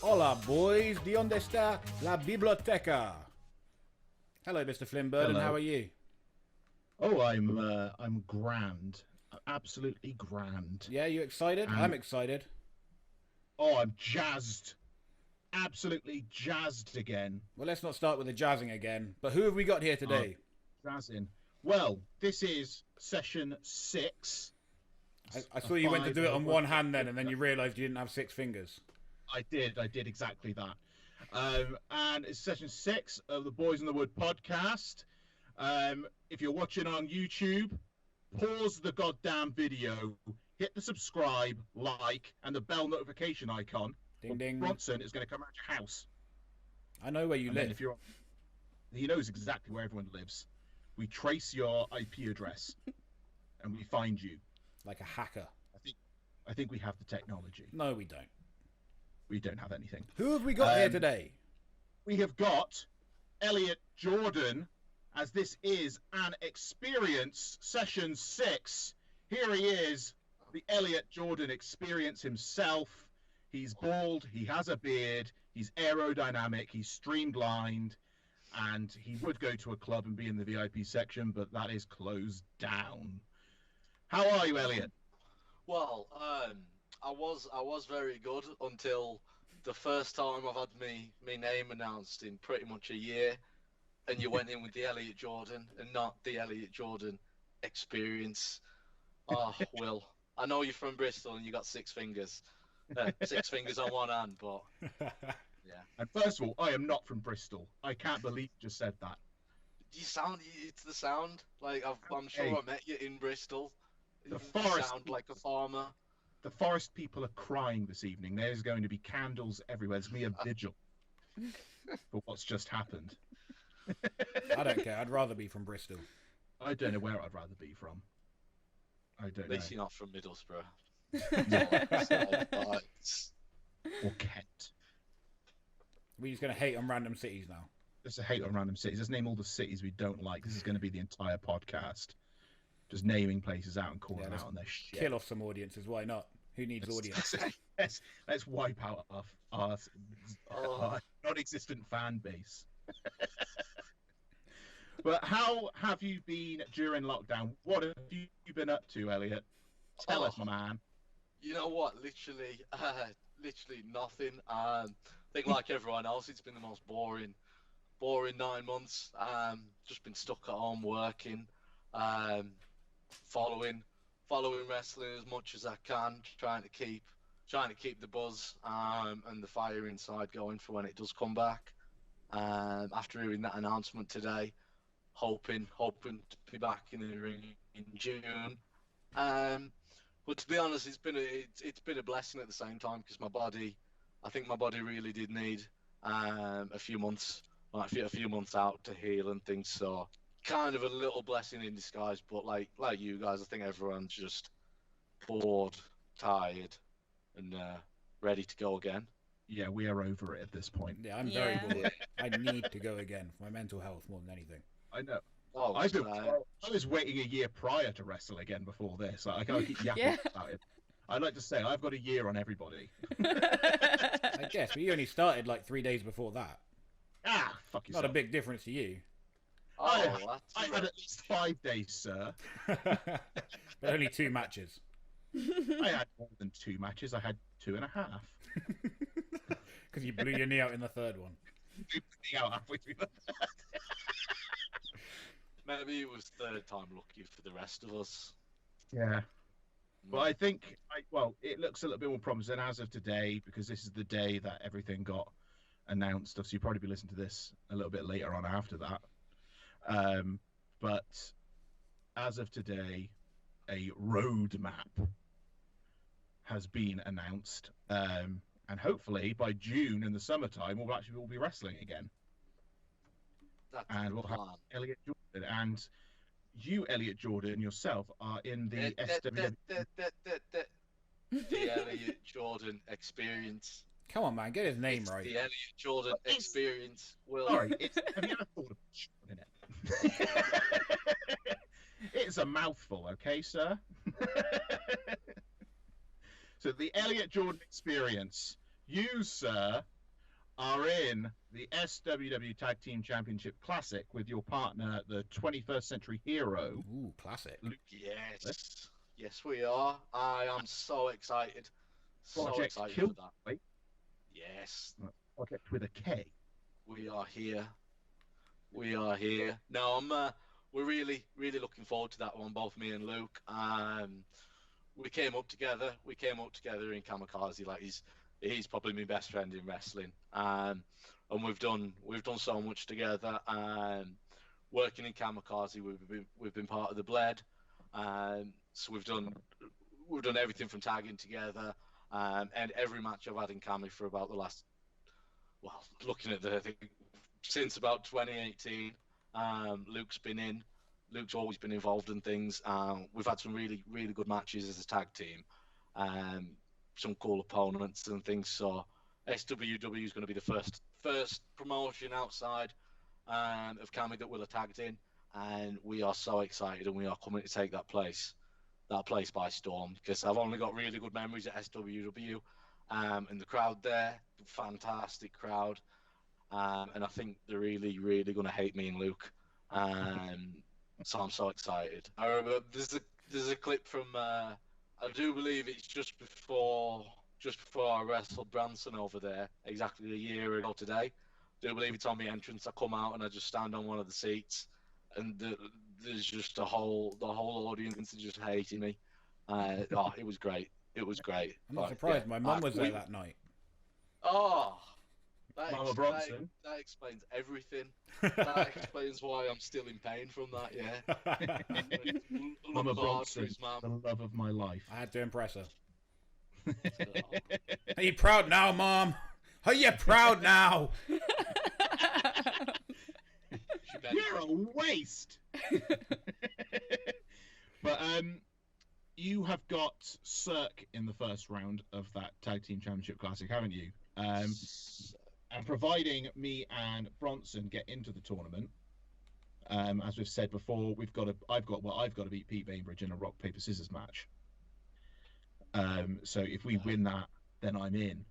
Hola, boys. ¿Dónde está la biblioteca? Hello, Mr. Flynn Burden. Hello. How are you? Oh, I'm grand, absolutely grand. Yeah, you excited? I'm excited. Oh, I'm jazzed, absolutely jazzed again. Well, let's not start with the jazzing again. But who have we got here today? Jazzing. Well, this is session 6. I saw you went to do it on one hand then, and then you realised you didn't have 6 fingers. I did exactly that. And it's session 6 of the Boys in the Wood podcast. If you're watching on YouTube, pause the goddamn video, hit the subscribe, like, and the bell notification icon. Ding ding. Bronson is going to come around your house. I know where you live. If you're, he knows exactly where everyone lives. We trace your IP address, and we find you. Like a hacker. I think we have the technology. No, we don't. We don't have anything. Who have we got here today? We have got Elliott Jordan, as this is an experience, session 6. Here he is, the Elliott Jordan Experience himself. He's bald, he has a beard, he's aerodynamic, he's streamlined, and he would go to a club and be in the VIP section, but that is closed down. How are you, Elliott? Well, I was very good until the first time I've had me name announced in pretty much a year, and you went in with the Elliott Jordan and not the Elliott Jordan Experience. Oh, Will, I know you're from Bristol and you got 6 fingers, 6 fingers on one hand, but yeah. And first of all, I am not from Bristol. I can't believe you just said that. It's the sound. Like I'm sure I met you in Bristol. The forest sound like a farmer. The forest people are crying this evening. There's going to be candles everywhere. There's going to be a vigil for what's just happened. I don't care. I'd rather be from Bristol. I don't know where I'd rather be from. I don't know. At least you're not from Middlesbrough. Or Kent. We're just going to hate on random cities now. Just a hate on random cities. Let's name all the cities we don't like. This is going to be the entire podcast. Just naming places out and calling out on their shit. Kill off some audiences. Why not? Who needs audience? Let's wipe out our non-existent fan base. But how have you been during lockdown? What have you been up to, Elliott? Tell us, my man. You know what? Literally nothing. I think like everyone else, it's been the most boring 9 months. Just been stuck at home working. Following wrestling as much as I can, trying to keep the buzz and the fire inside going for when it does come back. After hearing that announcement today, hoping to be back in the ring in June. But to be honest, it's been a blessing at the same time, because I think my body really did need a few months out to heal and things. So kind of a little blessing in disguise, but like you guys, I think everyone's just bored, tired, and ready to go again. Yeah, we are over it at this point. Yeah, I'm very bored. I need to go again for my mental health more than anything. I know. Oh, I was waiting a year prior to wrestle again before this. I can't keep yapping about it. I'd like to say I've got a year on everybody. I guess, but you only started like 3 days before that. Ah, fuck yourself. Not a big difference to you. I had at least 5 days, sir. But only 2 matches. I had more than 2 matches. I had 2.5. Because you blew your knee out in the third one. Blew my knee out halfway through the third. Maybe it was third time lucky for the rest of us. Yeah. Well, I think, it looks a little bit more promising as of today, because this is the day that everything got announced. So you'll probably be listening to this a little bit later on after that. But as of today, a roadmap has been announced, and hopefully by June in the summertime we'll actually all be wrestling again. And we'll have Elliott Jordan, and you, Elliott Jordan, yourself are in the the Elliott Jordan Experience. Come on, man, get his name It's right. The Elliott Jordan Experience. Will. Sorry, have you ever thought of shortening it? It's a mouthful, okay, sir? So the Elliott Jordan Experience. You, sir, are in the SWW Tag Team Championship Classic with your partner, the 21st Century Hero. Ooh, classic. Yes. Yes, we are. I am so excited. So Project excited Kill, for that. right? Yes. Project with a K. We are here. We are here. No, we're really, really looking forward to that one, both me and Luke. We came up together. We came up together in Kamikaze. Like he's probably my best friend in wrestling. And we've done so much together. Working in Kamikaze, we've been part of the Bled. So we've done everything from tagging together. And every match I've had in Kami for about the last, well, looking at I think since about 2018, Luke's been in. Luke's always been involved in things. We've had some really, really good matches as a tag team. Some cool opponents and things. So SWW is going to be the first promotion outside of Kami that we'll have tagged in, and we are so excited, and we are coming to take that place by storm, because I've only got really good memories at SWW, and the crowd there, fantastic crowd, and I think they're really, really going to hate me and Luke, so I'm so excited. I remember there's a clip from I do believe it's just before I wrestled Branson over there exactly a year ago today. I do believe it's on the entrance. I come out and I just stand on one of the seats, and there's just the whole audience is just hating me. It was great. It was great. I'm not surprised. Yeah, My mum was there that night. Oh, Mama Bronson. That explains everything. That explains why I'm still in pain from that. Yeah. Mama Bronson, the love of my life. I had to impress her. Are you proud now, Mom? Are you proud now? You're a waste. But you have got Cirque in the first round of that Tag Team Championship Classic, haven't you? And providing me and Bronson get into the tournament, as we've said before, I've got to beat Pete Bainbridge in a rock paper scissors match. So if we win that, then I'm in.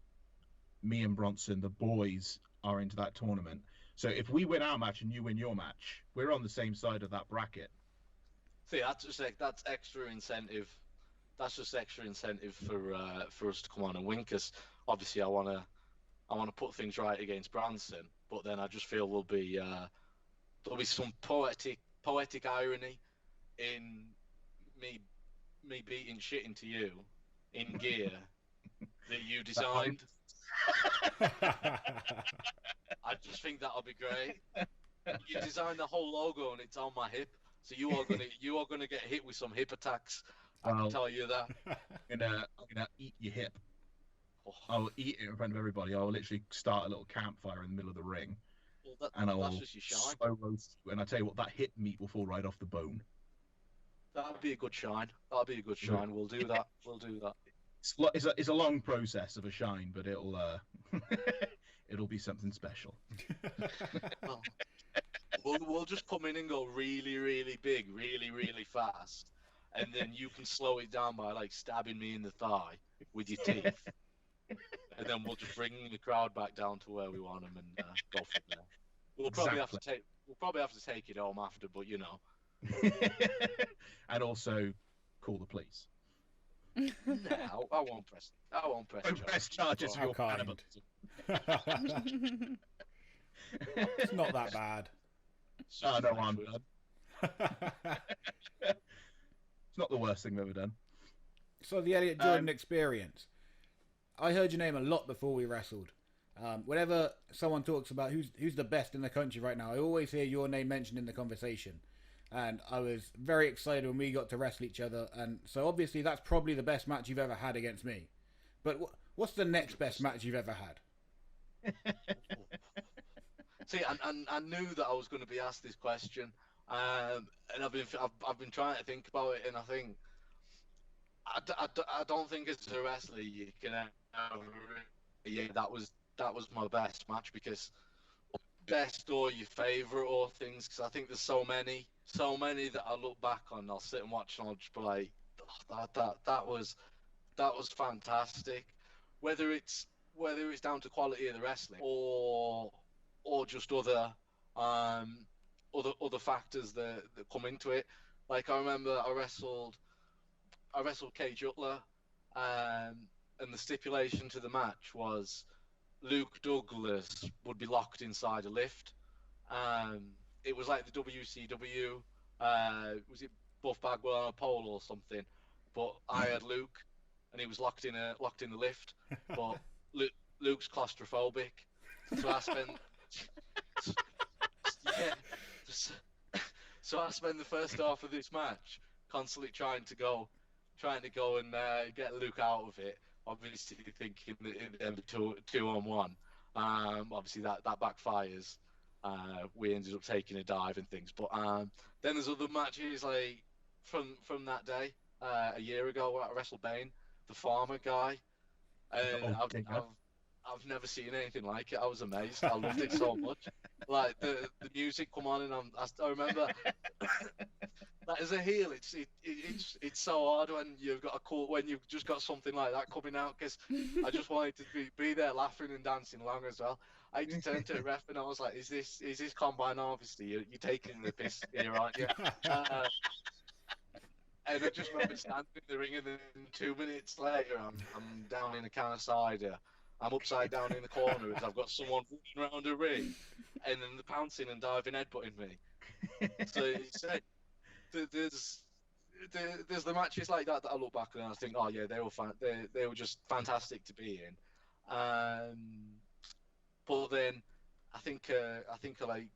Me and Bronson, the boys, are into that tournament. So if we win our match and you win your match, we're on the same side of that bracket. See, that's extra incentive. That's just extra incentive for us to come on and win. Because obviously, I want to put things right against Branson, but then I just feel there'll be some poetic irony in me beating shit into you in gear that you designed. I just think that'll be great. You designed the whole logo and it's on my hip, so you are gonna get hit with some hip attacks. I can tell you that. I'm gonna eat your hip. I'll eat it in front of everybody. I'll literally start a little campfire in the middle of the ring, and that's just your shine. slow roast you. And I tell you what, that hip meat will fall right off the bone. That'd be a good shine. That'd be a good shine. We'll do that. We'll do that. It's a long process of a shine, but it'll it'll be something special. We'll just come in and go really, really big, really, really fast, and then you can slow it down by like stabbing me in the thigh with your teeth, and then we'll just bring the crowd back down to where we want them and go from there. We'll probably have to take it home after, but you know. And also call the police. No, I won't press. Don't press charges for your cannibalism. It's not that bad. Oh no, I'm done. It's not the worst thing I've ever done. So the Elliott Jordan Experience. I heard your name a lot before we wrestled. Whenever someone talks about who's the best in the country right now, I always hear your name mentioned in the conversation. And I was very excited when we got to wrestle each other. And so obviously that's probably the best match you've ever had against me. But what's the next best match you've ever had? See, I knew that I was going to be asked this question, and I've been trying to think about it, and I think I don't think as a wrestler you can that was my best match, because best or your favorite or things, because I think there's so many that I look back on, I'll sit and watch and I'll just be like, that was fantastic. Whether it's whether it's down to quality of the wrestling or just other factors that come into it. Like I remember I wrestled Cage Utler, and the stipulation to the match was Luke Douglas would be locked inside a lift. It was like the WCW. Was it Buff Bagwell on a pole or something? But I had Luke, and he was locked in the lift. But Luke's claustrophobic, so I spent yeah. So I spent the first half of this match constantly trying to go and get Luke out of it. Obviously thinking that in two on one. Obviously that backfires. We ended up taking a dive and things. But then there's other matches like from that day a year ago where I wrestled Bane, the farmer guy, and I've never seen anything like it. I was amazed. I loved it so much. Like the music come on, and I remember that as a heel, it's so hard when you've just got something like that coming out, because I just wanted to be there laughing and dancing along as well. I just turned to the ref and I was like, "Is this combine harvesting? You're taking the piss here, aren't you?" And I just remember standing in the ring, and then 2 minutes later, I'm down in a can of cider. I'm upside down in the corner as I've got someone running around the ring, and then they're pouncing and diving, headbutting me. So there's the matches like that I look back and I think, oh yeah, they were just fantastic to be in. But then I think like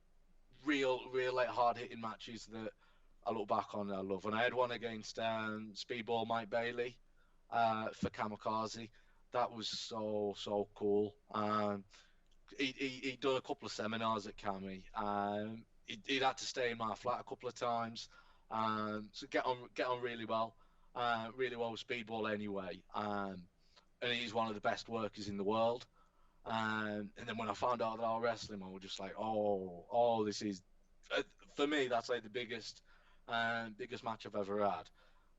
real like hard hitting matches that I look back on I love, and I had one against Speedball Mike Bailey for Kamikaze. That was so cool. He'd done a couple of seminars at Cami. He'd had to stay in my flat a couple of times. So get on really well with Speedball anyway. And he's one of the best workers in the world. And then when I found out that I was wrestling, I was just like, oh, this is for me. That's like the biggest match I've ever had.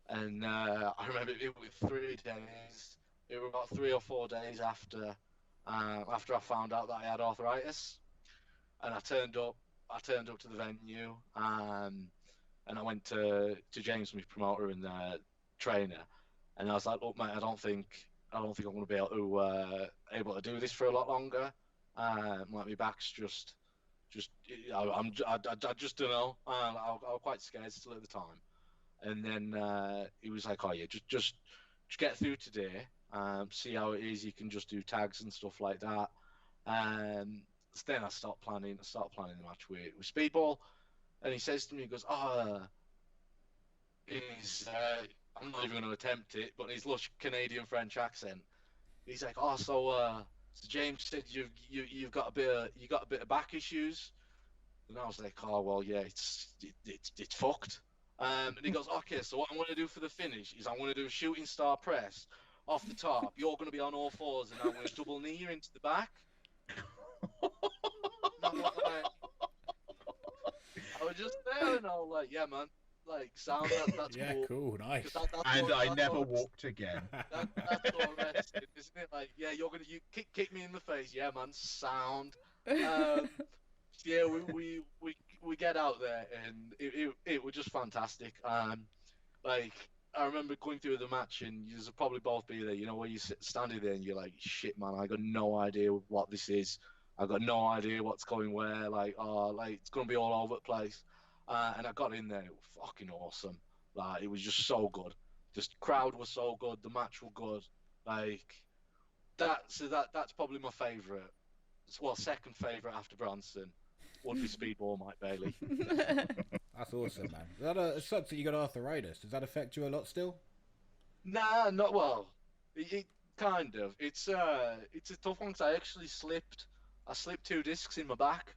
And I remember it was 3 days. It was about 3 or 4 days after I found out that I had arthritis, and I turned up to the venue, and I went to James, my promoter and trainer, and I was like, "Look, mate, I don't think I'm going to be able to do this for a lot longer. Like my back's just I just don't know. I was quite scared still at the time." And then he was like, "Oh yeah, just get through today. See how it is. You can just do tags and stuff like that." So then I started planning the match with Speedball, and he says to me, he goes, "Oh, I'm not even going to attempt it," but in his lush Canadian French accent, he's like, "Oh, so James said you've got a bit of back issues," and I was like, "Oh well, yeah, it's fucked." And he goes, "Okay, so what I'm going to do for the finish is I'm going to do a shooting star press off the top. You're going to be on all fours, and I'm going to double knee you into the back." I was just there, and I was like, "Yeah, man, like, sound that's yeah, cool, nice." And I never walked again. That's all wrestling, isn't it? Like, yeah, you kick me in the face, yeah, man, sound. Yeah, we get out there, and it was just fantastic. Like, I remember going through the match, and you'll probably both be there, you know, where you standing there and you're like, "Shit, man, I got no idea what this is. I got no idea what's going where. Like, it's gonna be all over the place." And I got in there, and it was fucking awesome. Like, it was just so good. Just crowd was so good, the match was good. Like, that's probably my favourite. Well, second favourite after Bronson would be Speedball Mike Bailey. That's awesome, man. It sucks that you got arthritis. Does that affect you a lot still? Nah, not well. It kind of. It's a tough one, because I actually slipped 2 discs in my back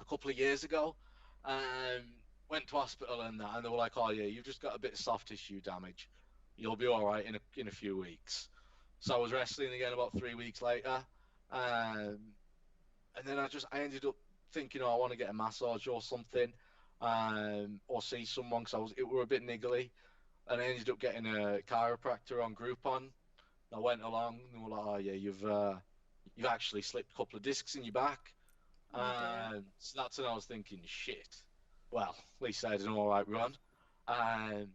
a couple of years ago. Went to hospital and that, and they were like, "Oh yeah, you've just got a bit of soft tissue damage. You'll be all right in a few weeks." So I was wrestling again about 3 weeks later, and then I ended up thinking, "Oh, I want to get a massage or something, or see someone," because it were a bit niggly, and I ended up getting a chiropractor on Groupon. I went along, and they were like, "Oh yeah, you've actually slipped a couple of discs in your back. Oh, dear. So that's when I was thinking, shit. Well, at least I had an all right run. Um,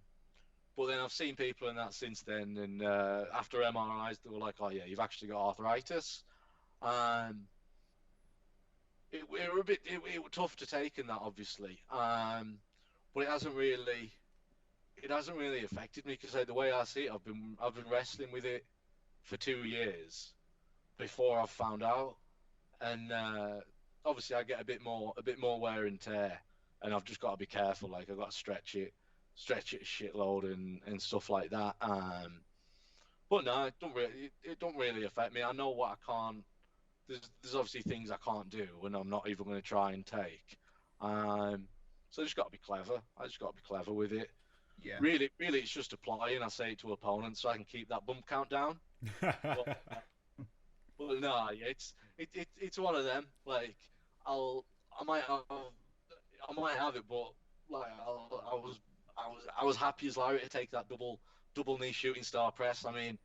but then I've seen people in that since then, and after MRIs, they were like, "Oh yeah, you've actually got arthritis." Um, it were a bit, it was tough to take in that, obviously. But it hasn't really affected me because the way I see it, I've been wrestling with it for 2 years before I've found out, and obviously I get a bit more wear and tear, and I've just got to be careful. Like I've got to stretch it a shitload and stuff like that. But no, it don't really affect me. I know what I can't. There's obviously things I can't do, and I'm not even going to try and take. So I just got to be clever. I just got to be clever with it. Yeah. Really, it's just applying. I say it to opponents so I can keep that bump count down. But no, yeah, it's one of them. Like I might have it, but like I was happy as Larry to take that double knee shooting star press. I mean,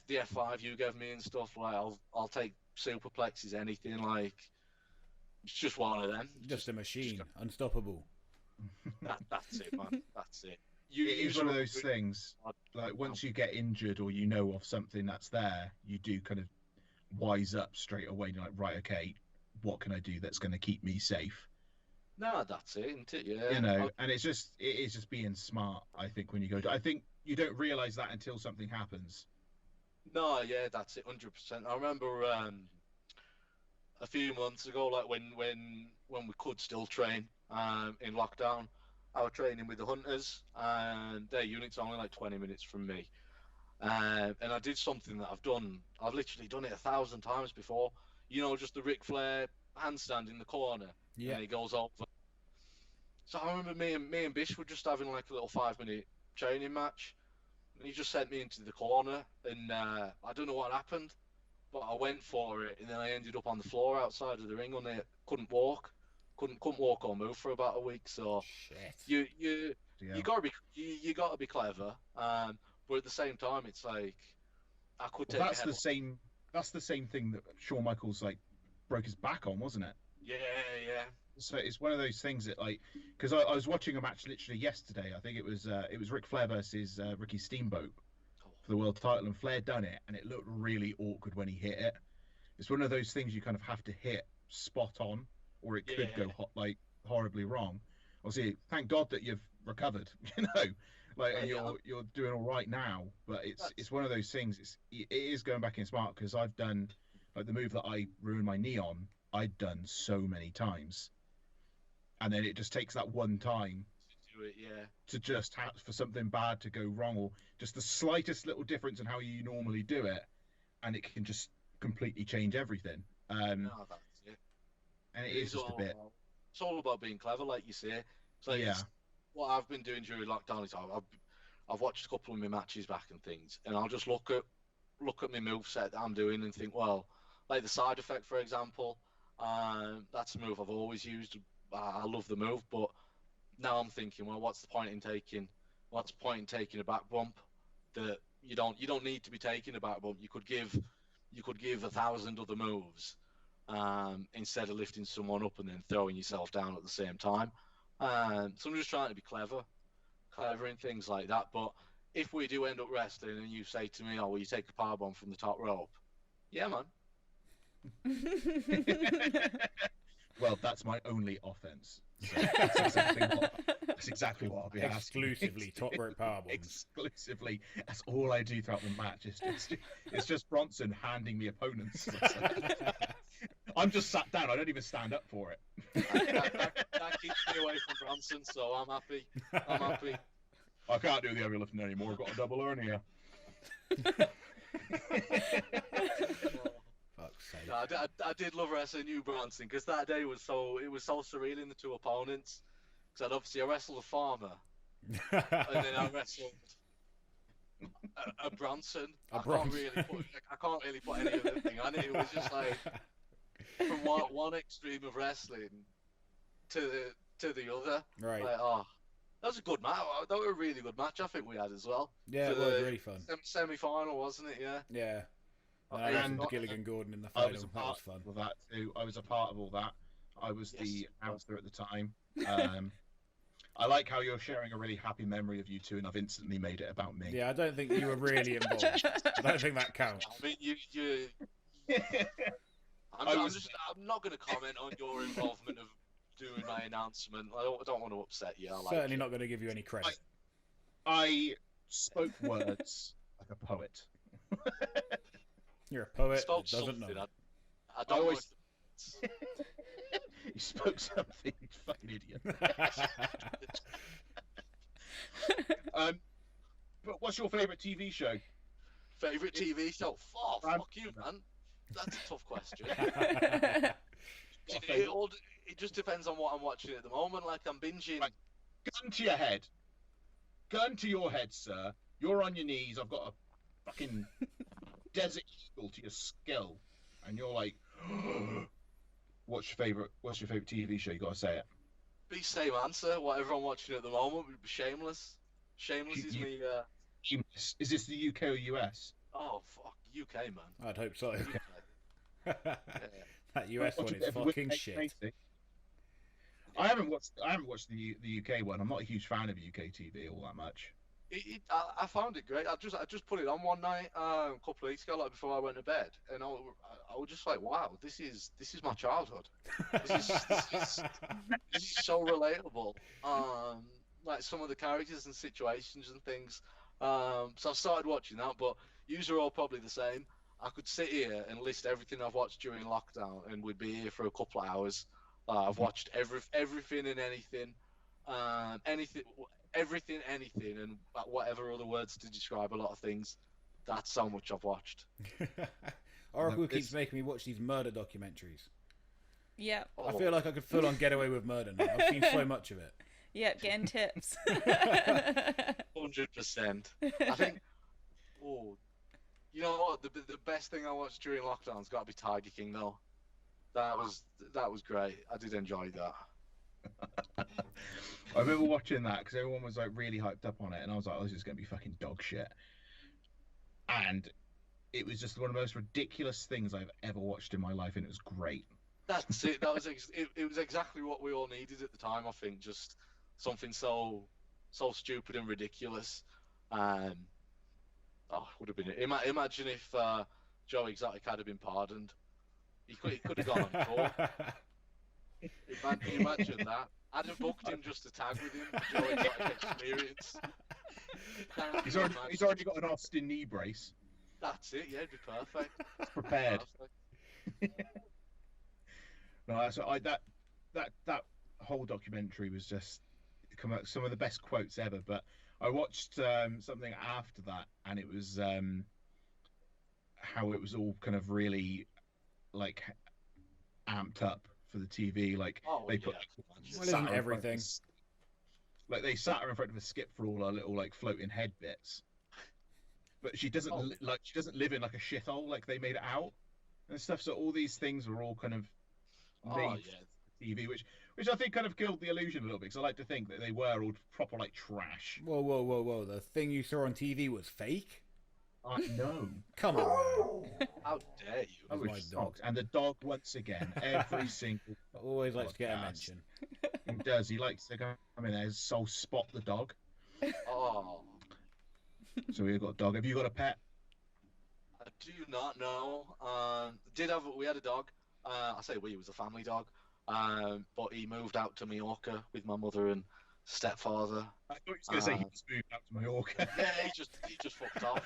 the F5 you gave me and stuff, like I'll take superplexes, anything. Like it's just one of them. Just a machine, unstoppable. That's it, man. That's it. It is one of those things. Like once you get injured or you know of something that's there, you do kind of wise up straight away. You're like, right, okay, what can I do that's going to keep me safe? No, that's it, isn't it? Yeah. You know, and it is just being smart. I think when you go, I think you don't realize that until something happens. No, yeah, that's it, 100%. I remember a few months ago, like when we could still train in lockdown, I was training with the Hunters, and their unit's only like 20 minutes from me. And I did something that I've literally done it 1,000 times before. You know, just the Ric Flair handstand in the corner, Yeah. and he goes over. So I remember me and Bish were just having like a little 5-minute training match, and he just sent me into the corner, and I don't know what happened, but I went for it, and then I ended up on the floor outside of the ring, and I couldn't walk or move for about a week. So Shit. you gotta be clever, but at the same time, it's like I could take. That's the same. That's the same thing that Shawn Michaels like broke his back on, wasn't it? Yeah. So it's one of those things that like, because I was watching a match literally yesterday. I think it was Ric Flair versus Ricky Steamboat for the world title, and Flair done it, and it looked really awkward when he hit it. It's one of those things you kind of have to hit spot on, or it could go horribly wrong. Obviously, thank God that you've recovered, you know, like and you're doing all right now. But it's one of those things. It is going back in smart, because I've done like the move that I ruined my knee on. I'd done so many times, and then it just takes that one time to just have for something bad to go wrong, or just the slightest little difference in how you normally do it, and it can just completely change everything. No, that's it. And it is just a bit. It's all about being clever, like you say. So what I've been doing during lockdown is I've watched a couple of my matches back and things, and I'll just look at my moveset that I'm doing and think, well, like the side effect, for example, that's a move I've always used. I love the move, but now I'm thinking, well, what's the point in taking a back bump that you don't need to be taking a back bump? You could give 1,000 other moves instead of lifting someone up and then throwing yourself down at the same time. So I'm just trying to be clever in things like that. But if we do end up wrestling and you say to me, "Oh, will you take a power bomb from the top rope?" Yeah, man. Well, that's my only offense. So that's exactly what I'll be asking. Exclusively top rope power bombs. Exclusively. That's all I do throughout the match. It's just Bronson handing me opponents. I'm just sat down. I don't even stand up for it. That keeps me away from Bronson, so I'm happy. I can't do the heavy lifting anymore. I've got a double hernia. No, I did love wrestling you, Bronson, because that day was so surreal in the two opponents. Because I wrestled a farmer, and then I wrestled a Bronson. I can't really put any of the thing on it. It was just like from one extreme of wrestling to the other. Right. Like, that was a good match. That was a really good match. I think we had as well. Yeah, it was really fun. Semi-final, wasn't it? Yeah. Yeah. I got some And Gilligan Gordon in the I final. was a That part was fun. of that too. I was a part of all that. I was Yes, the you were. announcer at the time. I like how you're sharing a really happy memory of you two, and I've instantly made it about me. Yeah, I don't think you were really involved. I don't think that counts. I mean, I'm not going to comment on your involvement of doing my announcement. I don't want to upset you. Certainly not going to give you any credit. I spoke words like a poet. You're a poet spoke that doesn't know. something. I don't always- know. You spoke something, you fucking idiot. But what's your favourite TV show? Favorite TV show? Oh, fuck you, man. That's a tough question. It just depends on what I'm watching at the moment. Like, I'm binging. Right. Gun to your head. Gun to your head, sir. You're on your knees. I've got a fucking desert eagle to your skull, and you're like, what's your favorite TV show? You gotta say it. Be same answer. Whatever I'm watching at the moment would be Shameless. Shameless is me. Is this the UK or US? Oh fuck, UK man. I'd hope so. Yeah. That US one is fucking shit. I haven't watched the UK one. I'm not a huge fan of UK TV all that much. I found it great. I just put it on one night a couple of weeks ago, like before I went to bed, and I was just like, wow, this is my childhood. This is so relatable. Like some of the characters and situations and things. So I started watching that, but yous are all probably the same. I could sit here and list everything I've watched during lockdown, and we'd be here for a couple of hours. I've watched everything and anything, anything, and whatever other words to describe a lot of things. That's how much I've watched. Oracle keeps making me watch these murder documentaries. Yep. I feel like I could full on get away with murder now. I've seen so much of it. Yep, getting tips. 100%. I think. Oh, you know what? The best thing I watched during lockdown's got to be Tiger King, though. That was great. I did enjoy that. I remember watching that because everyone was like really hyped up on it, and I was like, "Oh, this is gonna be fucking dog shit." And it was just one of the most ridiculous things I've ever watched in my life, and it was great. That's it. That was it was exactly what we all needed at the time. I think just something so stupid and ridiculous. Would have been it. Imagine if Joe Exotic had been pardoned. He could have gone on tour. Imagine that. I'd have booked him just to tag with him. Joe Exotic Experience. He's already got an Austin knee brace. That's it. Yeah, it'd be perfect. It's prepared. Perfect. No, so that whole documentary was just some of the best quotes ever. But I watched something after that, and it was how it was all kind of really like amped up for the TV. Like they put isn't everything. Like they sat her in front of a skip for all her little like floating head bits. But she doesn't live in like a shithole like they made it out and stuff. So all these things were all kind of made for TV, which I think kind of killed the illusion a little bit, because I like to think that they were all proper like trash. Whoa! The thing you saw on TV was fake. I know. Come on, man. How dare you? I With was my dog. shocked. And the dog once again, every single. Always likes to get a podcast. mention. He does. He likes to go. I mean, there's Soul Spot the dog. Oh, So we've got a dog. Have you got a pet? I do not know. We had a dog. I say we, it was a family dog. But he moved out to Mallorca with my mother and stepfather. I thought you were going to say he just moved out to Mallorca. Yeah, he just fucked off.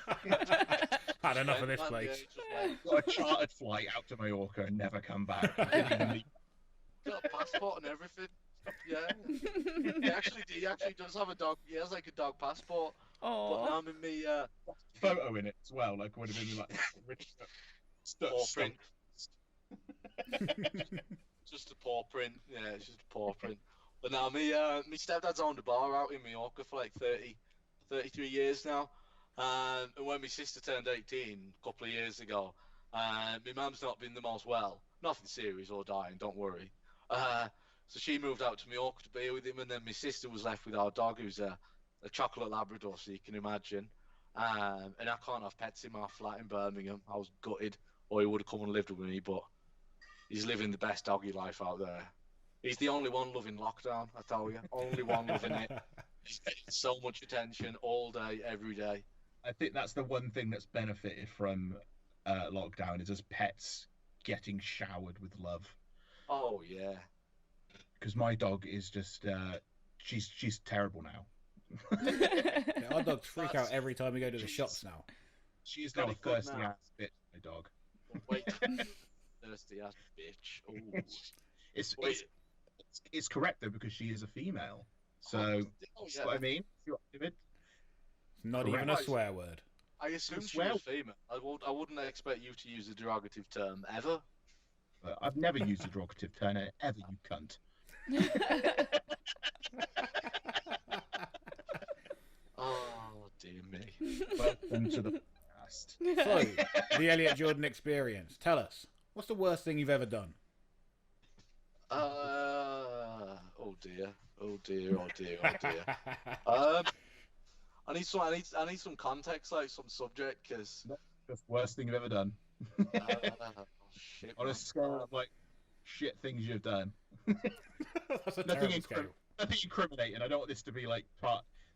Had enough of this place. Yeah, he just went. Got a chartered flight out to Mallorca and never come back. Got a passport and everything. Yeah. He actually does have a dog. He has like a dog passport. But Oh, now I'm in me Photo in it as well. Like would have been like paw print. Just a paw print. Yeah, it's just a paw print. But now me stepdad's owned a bar out in Mallorca for like 33 years now. And when my sister turned 18 a couple of years ago, my mum's not been the most well. Nothing serious or dying, don't worry. So she moved out to Mallorca to be with him, and then my sister was left with our dog, who's a chocolate Labrador, so you can imagine. And I can't have pets in my flat in Birmingham. I was gutted, or he would have come and lived with me, but he's living the best doggy life out there. He's the only one loving lockdown, I tell you. Only one loving it. He's getting so much attention all day, every day. I think that's the one thing that's benefited from lockdown is just pets getting showered with love. Oh, yeah. Because my dog is just, she's terrible now. Yeah, our dogs freak out every time we go to the shops now. She is now a thirsty ass bitch, my dog. Wait, thirsty ass bitch. Ooh. It's correct though because she is a female. So yeah. what I mean. See what I mean? It's not even a swear word. I assume she was female. I wouldn't expect you to use a derogative term ever. I've never used a derogative term ever, you cunt. Oh dear me. Welcome to the podcast. So, the Elliott Jordan Experience. Tell us, what's the worst thing you've ever done? Oh dear. I need some context, like some subject, because That's the worst thing you've ever done. shit. On a scale of like shit things you've done. That's a terrible scale. Nothing incriminating. I don't want this to be like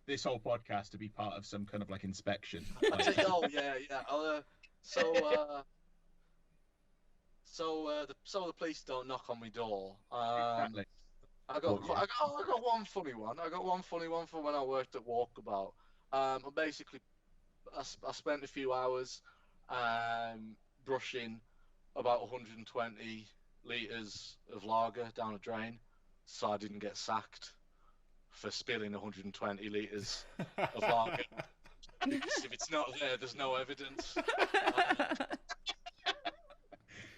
this whole podcast to be part of some kind of like inspection. Oh yeah. So the police don't knock on my door. Exactly. I got one funny one. I got one funny one from when I worked at Walkabout. And basically, I spent a few hours brushing about 120 litres of lager down a drain, so I didn't get sacked for spilling 120 litres of lager. Because if it's not there, there's no evidence.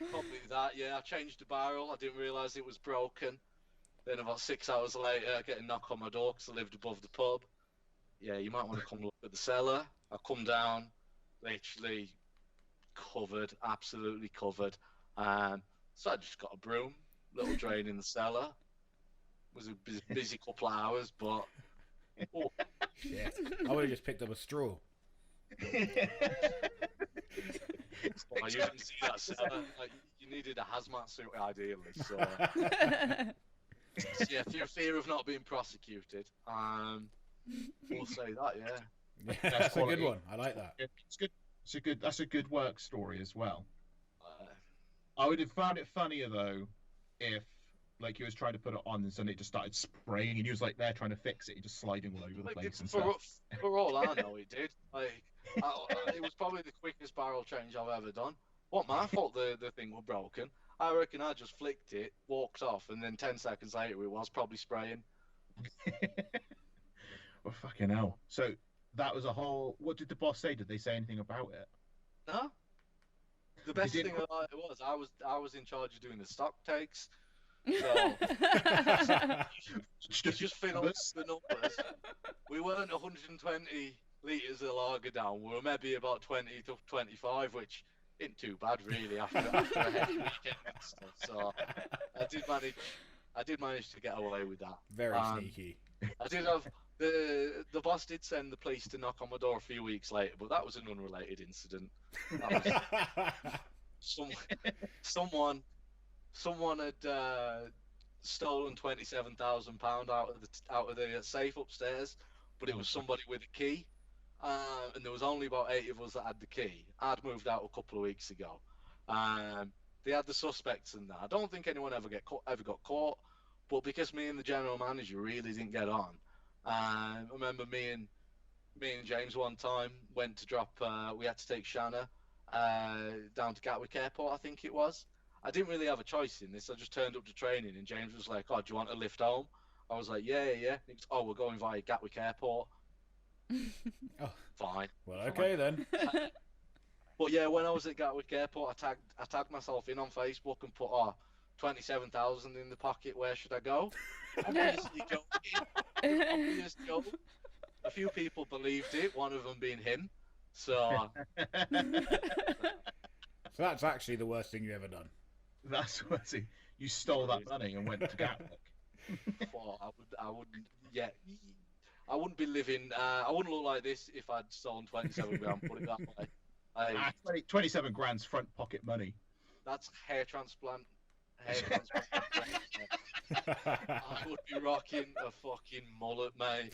Probably that, yeah. I changed the barrel. I didn't realise it was broken. Then about 6 hours later, I get a knock on my door because I lived above the pub. Yeah, you might want to come look at the cellar. I come down, literally covered, absolutely covered. So I just got a broom, little drain in the cellar. It was a busy couple of hours, but... Oh. Shit. I would have just picked up a straw. You didn't see that cellar. Like, you needed a hazmat suit, ideally. So, yeah, fear of not being prosecuted. We'll say that, yeah. That's a good one. I like that. It's good. That's a good work story as well. I would have found it funnier though if like he was trying to put it on and suddenly it just started spraying and he was like there trying to fix it, he just sliding all over the place and stuff. For all I know, it did. Like, it was probably the quickest barrel change I've ever done. What my fault the thing was broken. I reckon I just flicked it, walked off, and then 10 seconds later it was probably spraying. Well, fucking hell. So that was a whole. What did the boss say? Did they say anything about it? No. The best thing about it was I was in charge of doing the stock takes. So just fill up the numbers. We weren't 120 litres of lager down. We were maybe about 20 to 25, which isn't too bad really after a heavy weekend and stuff. So I did manage to get away with that. Very sneaky. I did have the boss did send the police to knock on my door a few weeks later, but that was an unrelated incident. Someone had stolen £27,000 out of the safe upstairs, but it was somebody with a key, and there was only about 8 of us that had the key. I'd moved out a couple of weeks ago. They had the suspects in there. I don't think anyone ever got caught, but because me and the general manager really didn't get on, I remember me and James one time went to drop. We had to take Shanna down to Gatwick Airport, I think it was. I didn't really have a choice in this. I just turned up to training, and James was like, "Oh, do you want a lift home?" I was like, "Yeah." He goes, "Oh, we're going via Gatwick Airport." Oh, fine. Well, okay then. But yeah, when I was at Gatwick Airport, I tagged myself in on Facebook and put 27,000 in the pocket. Where should I go? Obviously joking. Obvious joke. A few people believed it. One of them being him. So that's actually the worst thing you've ever done. That's what you stole that money and went to Gatwick. I wouldn't. Yeah, I wouldn't be living. I wouldn't look like this if I'd stolen 27 grand. Put it that way. 27 grand's front pocket money. That's hair transplant. Hair transplant. I would be rocking a fucking mullet, mate.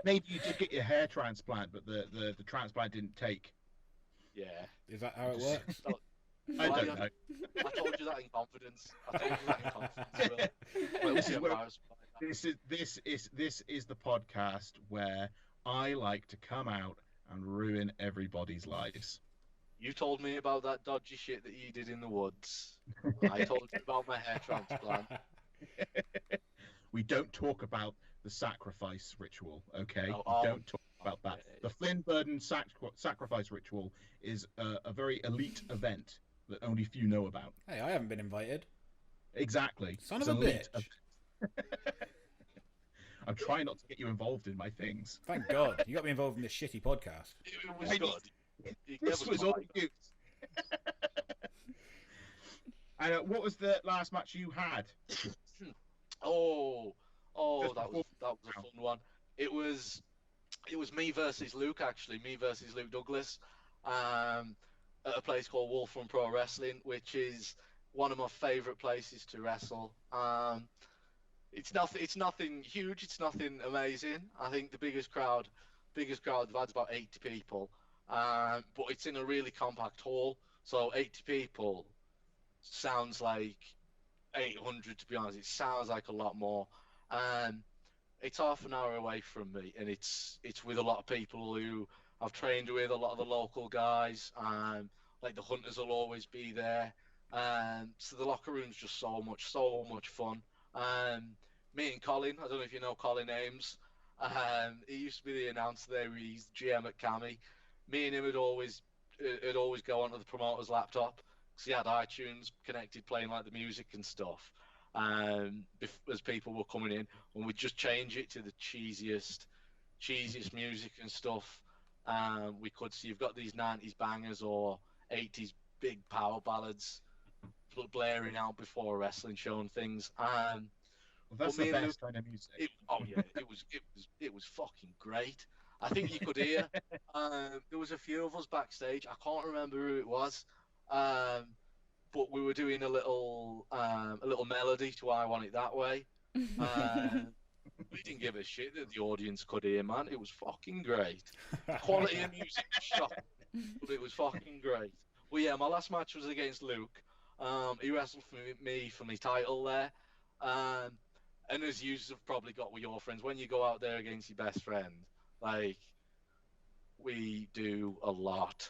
Maybe you did get your hair transplant, but the transplant didn't take. Yeah. Is that how it works? I don't know. I told you that in confidence. Will. This is the podcast where I like to come out and ruin everybody's lives. You told me about that dodgy shit that you did in the woods. I told you about my hair transplant. We don't talk about the sacrifice ritual, okay? We don't talk about that. The Flynn Burden sacrifice ritual is a very elite event that only few know about. Hey, I haven't been invited. Exactly. Son of a bitch. I'm trying not to get you involved in my things. Thank God. You got me involved in this shitty podcast. It was good. This was all you. And what was the last match you had? Oh, that was a fun one. It was me versus Luke, actually. Me versus Luke Douglas, at a place called Wolfram Pro Wrestling, which is one of my favourite places to wrestle. It's nothing huge. It's nothing amazing. I think the biggest crowd they've had is about 80 people. But it's in a really compact hall, so 80 people sounds like 800, to be honest. It sounds like a lot more. It's half an hour away from me, and it's with a lot of people who I've trained with, a lot of the local guys. Like the Hunters will always be there. So the locker room's just so much fun. Me and Colin, I don't know if you know Colin Ames. He used to be the announcer there. He's GM at Cami. Me and him would always go onto the promoter's laptop because he had iTunes connected, playing like the music and stuff. As people were coming in, and we'd just change it to the cheesiest music and stuff. We could see you've got these 90s bangers or 80s big power ballads blaring out before a wrestling show and things. Well, that's the best kind of music. It was fucking great. I think you could hear. There was a few of us backstage. I can't remember who it was, but we were doing a little melody to "I Want It That Way." We didn't give a shit that the audience could hear, man. It was fucking great. The quality of music was shocking, but it was fucking great. Well, yeah, my last match was against Luke. He wrestled for me for my title there. And as you have probably got with your friends, when you go out there against your best friend, like, we do a lot.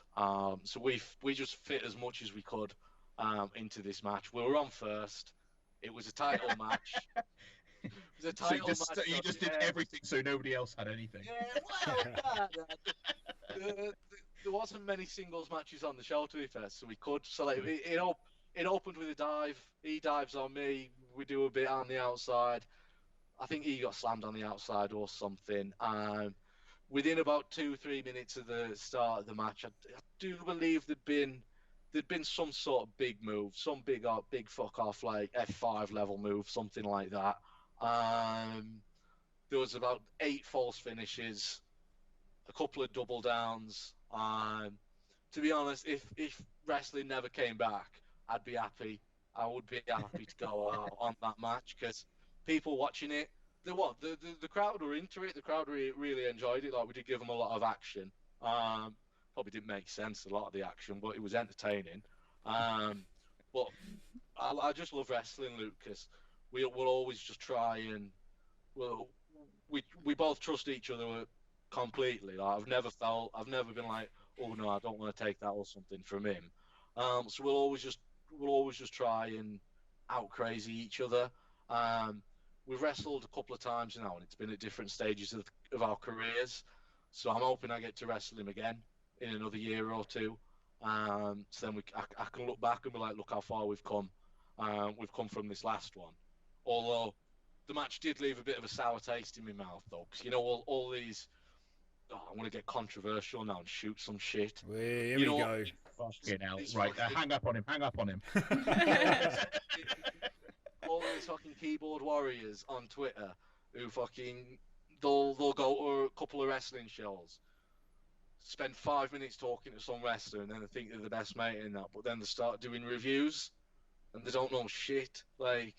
So we just fit as much as we could into this match. We were on first. It was a title match. It was a title match. So you just did everything so nobody else had anything. Yeah, well, there wasn't many singles matches on the show, to be fair, so we could. So like, it opened with a dive. He dives on me. We do a bit on the outside. I think he got slammed on the outside or something. Within about 2-3 minutes of the start of the match, I do believe there'd been some sort of big move, some big fuck off, like F5 level move, something like that. There was about 8 false finishes, a couple of double downs. To be honest, if wrestling never came back, I'd be happy. I would be happy to go out on that match, because people watching it, the crowd were into it. The crowd really enjoyed it. Like, we did give them a lot of action. Probably didn't make sense, a lot of the action, but it was entertaining. But I just love wrestling, Luke, because we'll always just try and we both trust each other completely. Like, I've never been like, oh no, I don't want to take that or something from him. So we'll always just try and out crazy each other. We've wrestled a couple of times now, and it's been at different stages of our careers. So I'm hoping I get to wrestle him again in another year or two. So then I can look back and be like, look how far we've come. We've come from this last one. Although the match did leave a bit of a sour taste in my mouth, though, because you know all these. Oh, I'm gonna get controversial now and shoot some shit. Here we go. Fucking hell! Right, hang up on him. All these fucking keyboard warriors on Twitter who fucking they'll go to a couple of wrestling shows, spend 5 minutes talking to some wrestler, and then they think they're the best mate in that. But then they start doing reviews, and they don't know shit. Like,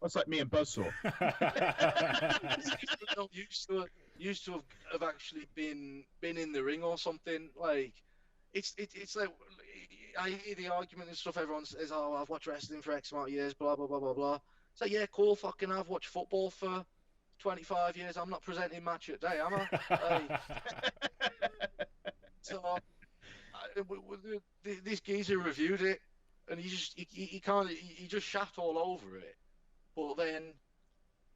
That's like me and Buzzsaw. they're not used to have actually been in the ring or something. Like, it's like, I hear the argument and stuff. Everyone says, "Oh, I've watched wrestling for X amount of years." Blah blah blah blah blah. It's like, yeah, cool. Fucking, I've watched football for 25 years. I'm not presenting match at day, am I? So this geezer reviewed it, and he just shat all over it. But then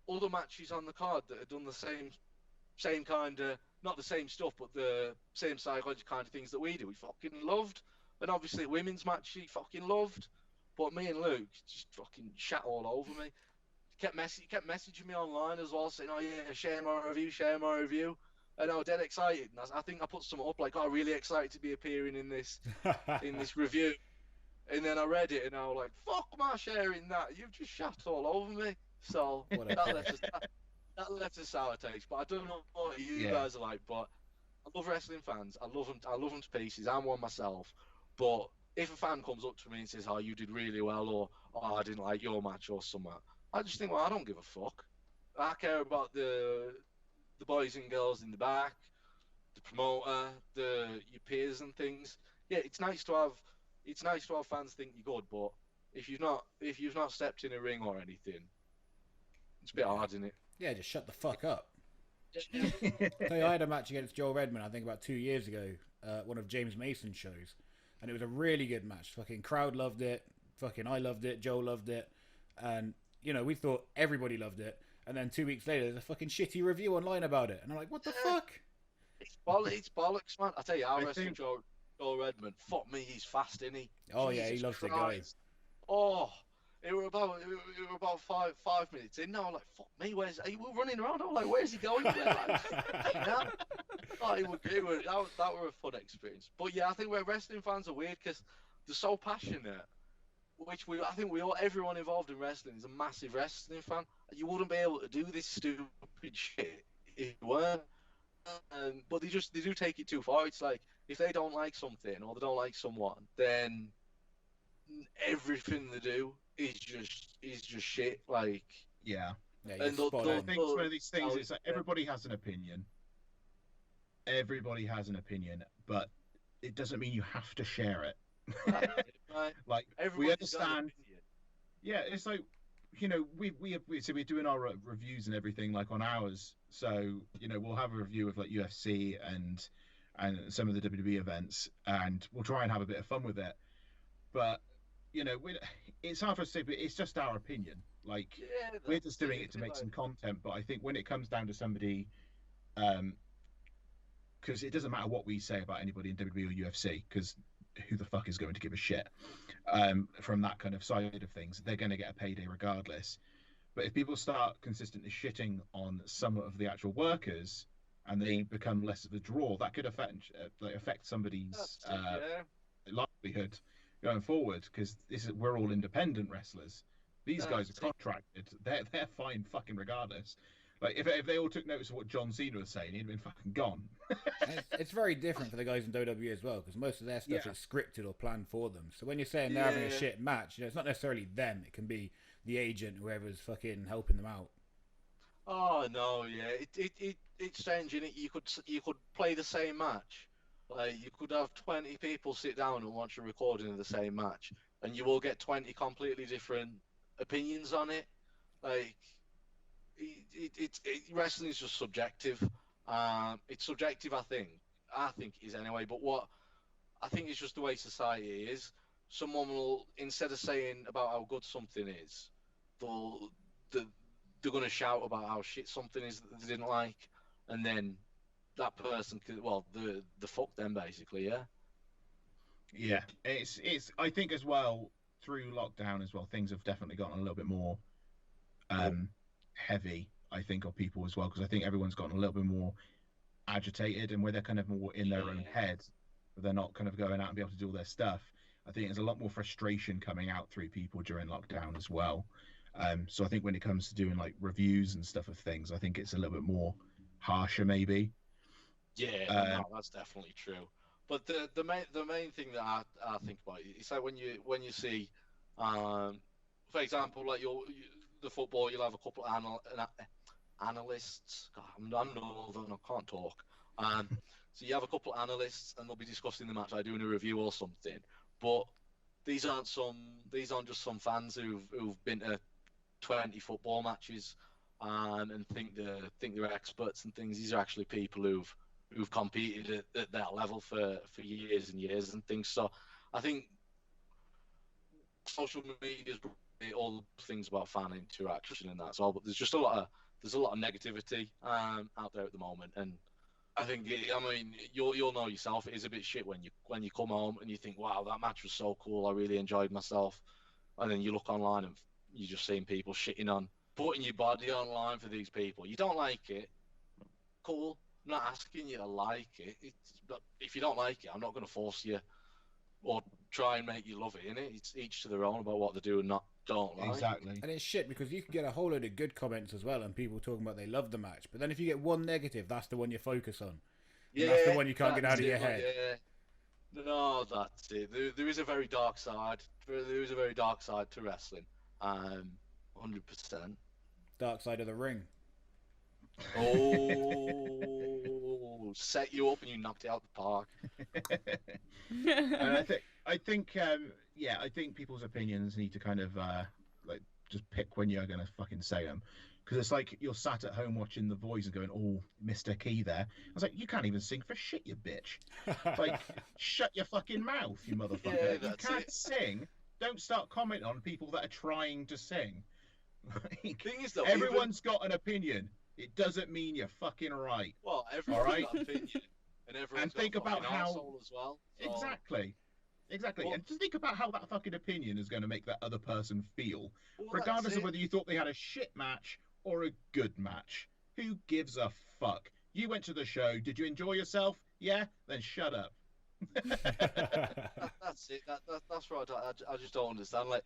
other matches on the card that had done the same kind of, not the same stuff, but the same psychology kind of things that we do, we fucking loved. And obviously women's match he fucking loved. But me and Luke just fucking shat all over me. He kept messaging me online as well, saying, "Oh yeah, share my review." And I was dead excited. And I think I put something up like, "Oh, really excited to be appearing in this review." And then I read it and I was like, "Fuck my sharing that. You've just shat all over me." So that left a sour taste. But I don't know what you guys are like, but I love wrestling fans. I love them to pieces. I'm one myself. But if a fan comes up to me and says, "Oh, you did really well," or "Oh, I didn't like your match," or something, I just think, well, I don't give a fuck. I care about the boys and girls in the back, the promoter, your peers and things. Yeah, it's nice to have fans think you're good, but if you've not stepped in a ring or anything, it's a bit hard, isn't it? Yeah, just shut the fuck up. So I had a match against Joel Redman, I think about 2 years ago, one of James Mason's shows, and it was a really good match. Fucking crowd loved it. Fucking I loved it. Joel loved it, and we thought everybody loved it. And then 2 weeks later, there's a fucking shitty review online about it, and I'm like, what the fuck? It's bollocks, man. I tell you, I wrestled Joel Redman. Fuck me, he's fast, isn't he? Oh Jesus, yeah, he loves Christ. The guy. Oh, it were about 5 minutes in. Now I'm like, fuck me, we're running around. I'm like, where's he going? That were a fun experience. But yeah, I think we're wrestling fans are weird because they're so passionate. I think everyone involved in wrestling is a massive wrestling fan. You wouldn't be able to do this stupid shit if you weren't. But they do take it too far. It's like, if they don't like something or they don't like someone, then everything they do is just shit. Like, yeah. And I think one of these things is that everybody has an opinion. Everybody has an opinion, but it doesn't mean you have to share it. Like, we understand. Yeah, it's like, we're doing our reviews and everything like on ours. So we'll have a review of like UFC and some of the WWE events, and we'll try and have a bit of fun with it. But it's hard for us to say, but it's just our opinion. Like, we're just doing it to make some content. But I think when it comes down to somebody, because it doesn't matter what we say about anybody in WWE or UFC, because who the fuck is going to give a shit from that kind of side of things? They're going to get a payday regardless. But if people start consistently shitting on some of the actual workers and they become less of a draw, that could affect somebody's livelihood going forward, because we're all independent wrestlers. These guys are contracted. They're fine fucking regardless. Like, if they all took notice of what John Cena was saying, he'd been fucking gone. It's very different for the guys in WWE as well, because most of their stuff is scripted or planned for them. So when you're saying they're having a shit match, it's not necessarily them. It can be the agent, whoever's fucking helping them out. Oh no, yeah, it's strange, isn't it? You could play the same match. Like, you could have 20 people sit down and watch a recording of the same match, and you will get 20 completely different opinions on it. Like, wrestling is just subjective. It's subjective, I think is anyway. But what I think is just the way society is. Someone will, instead of saying about how good something is, they're going to shout about how shit something is that they didn't like, and then that person could, the fuck them basically. Yeah, it's I think as well, through lockdown as well, things have definitely gotten a little bit more heavy, I think, of people as well, because I think everyone's gotten a little bit more agitated, and where they're kind of more in their own head, but they're not kind of going out and be able to do all their stuff. I think there's a lot more frustration coming out through people during lockdown as well. So I think when it comes to doing like reviews and stuff of things, I think it's a little bit more harsher, maybe. Yeah, no, that's definitely true. But the main thing that I think about is like when you see, for example, like the football, you'll have a couple of analysts. God, I'm northern, I can't talk. So you have a couple of analysts, and they'll be discussing the match, like doing a review or something. But these aren't just some fans who've been to 20 football matches, and think they're experts and things. These are actually people who've competed at that level for years and years and things. So I think social media is all the things about fan interaction and that's all, but there's a lot of negativity out there at the moment, and I think you'll know yourself, it is a bit shit when you come home and you think, wow, that match was so cool, I really enjoyed myself, and then you look online and you're just seeing people shitting on, putting your body online for these people. You don't like it, cool. I'm not asking you to like it. But if you don't like it, I'm not going to force you or try and make you love it, innit? It's each to their own about what they do and don't like. Exactly. And it's shit because you can get a whole load of good comments as well and people talking about they love the match. But then if you get one negative, that's the one you focus on. Yeah, that's the one you can't get out of your head. Yeah. No, that's it. There is a very dark side. There is a very dark side to wrestling. 100%. Dark side of the ring. Oh, set you up and you knocked it out the park. And I think people's opinions need to kind of like just pick when you're gonna fucking say them, because it's like you're sat at home watching The Voice and going, "Oh, Mr. Key there." I was like, "You can't even sing for shit, you bitch!" Like, shut your fucking mouth, you motherfucker. Yeah, you can't sing. Don't start commenting on people that are trying to sing. Like, Thing is, though, everyone's got an opinion. It doesn't mean you're fucking right. Well, everyone's got an opinion, and everyone's think got about an how arsehole as well. So... Exactly. Well, and just think about how that fucking opinion is going to make that other person feel, well, regardless of whether you thought they had a shit match or a good match. Who gives a fuck? You went to the show. Did you enjoy yourself? Yeah? Then shut up. That's it. That's right. I just don't understand. Like,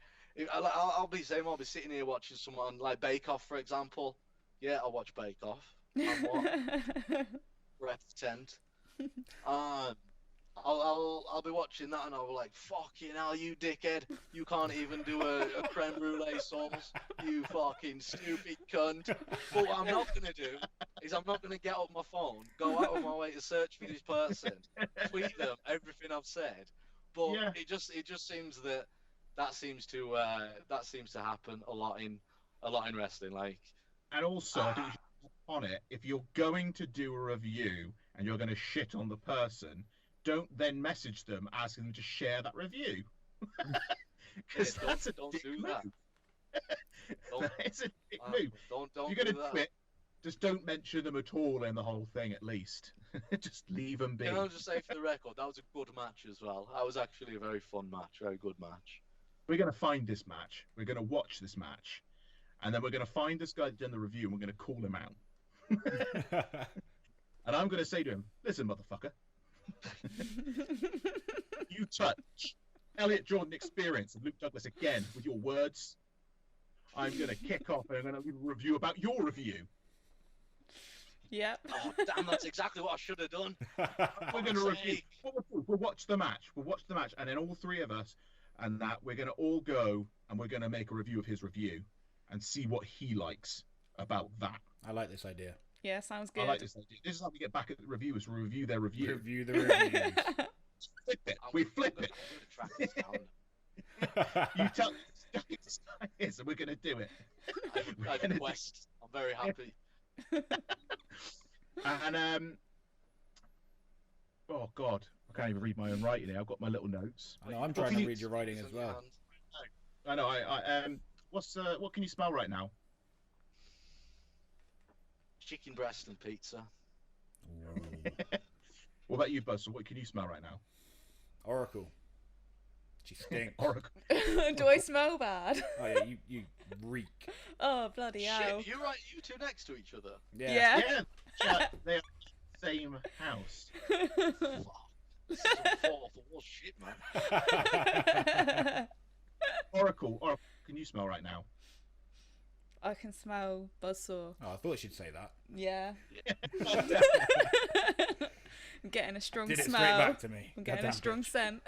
I'll be sitting here watching someone like Bake Off, for example. Yeah, I'll watch Bake Off. And what? Represent. I'll be watching that and I'll be like, fucking hell, you dickhead. You can't even do a creme brulee sauce. You fucking stupid cunt. But what I'm not going to do is I'm not going to get up my phone, go out of my way to search for this person, tweet them everything I've said. But Yeah. it just seems that seems to happen a lot in wrestling. Like, And also, I think you should put on it, if you're going to do a review and you're going to shit on the person, don't then message them asking them to share that review. Because that's a don't dick do move. that. It's a dick move. Don't If you're going do to do it, just don't mention them at all in the whole thing, at least. Just leave them be. Can I just say for the record, that was a good match as well. That was actually a very fun match, very good match. We're going to find this match. We're going to watch this match. And then we're going to find this guy that done the review and we're going to call him out. And I'm going to say to him, listen, motherfucker. You touch Elliott Jordan Experience and Luke Douglas again with your words, I'm going to kick off and I'm going to leave a review about your review. Yep. Oh, damn, that's exactly what I should have done. We're going to review. We'll watch the match. We'll watch the match. And then all three of us and that we're going to all go and we're going to make a review of his review and see what he likes about that. I like this idea. Yeah, sounds good. I like this idea. This is how we get back at the reviewers. We review their review. Review the reviews. Flip it. We flip it. I'm gonna track this down. You tell us and we're going to do it. I request. I'm very happy. And oh god, I can't even read my own writing here. I've got my little notes. I know, I'm trying to read your writing as well. I know. What can you smell right now? Chicken breast and pizza. What about you, Buzz? So what can you smell right now? Oracle. She stinks. Oracle. Do I smell bad? Oh yeah, you reek. Oh, bloody hell. Shit, you're right. You two next to each other. Yeah. Yeah, they're in the same house. Fuck. This is some awful shit, man. Oracle, can you smell right now? I can smell Buzzsaw. Oh, I thought she'd say that. Yeah. I'm getting a strong Did it smell. straight back to me. I'm getting a Goddamn strong bitch. scent.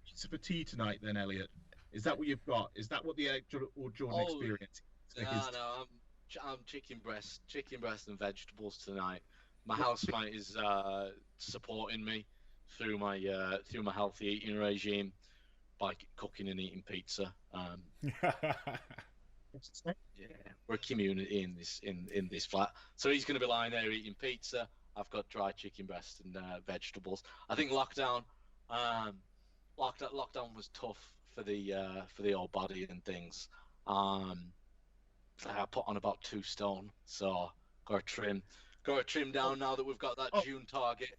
Pizza for tea tonight, then, Elliot. Is that what you've got? Is that what the Elliott Jordan experience is? I'm chicken breast and vegetables tonight. My housemate is supporting me through my healthy eating regime by cooking and eating pizza. Yeah, we're a community in this flat, so he's going to be lying there eating pizza. I've got dry chicken breast and vegetables. I think lockdown was tough for the old body and things. I put on about 2 stone, so got to trim down now that we've got that June target.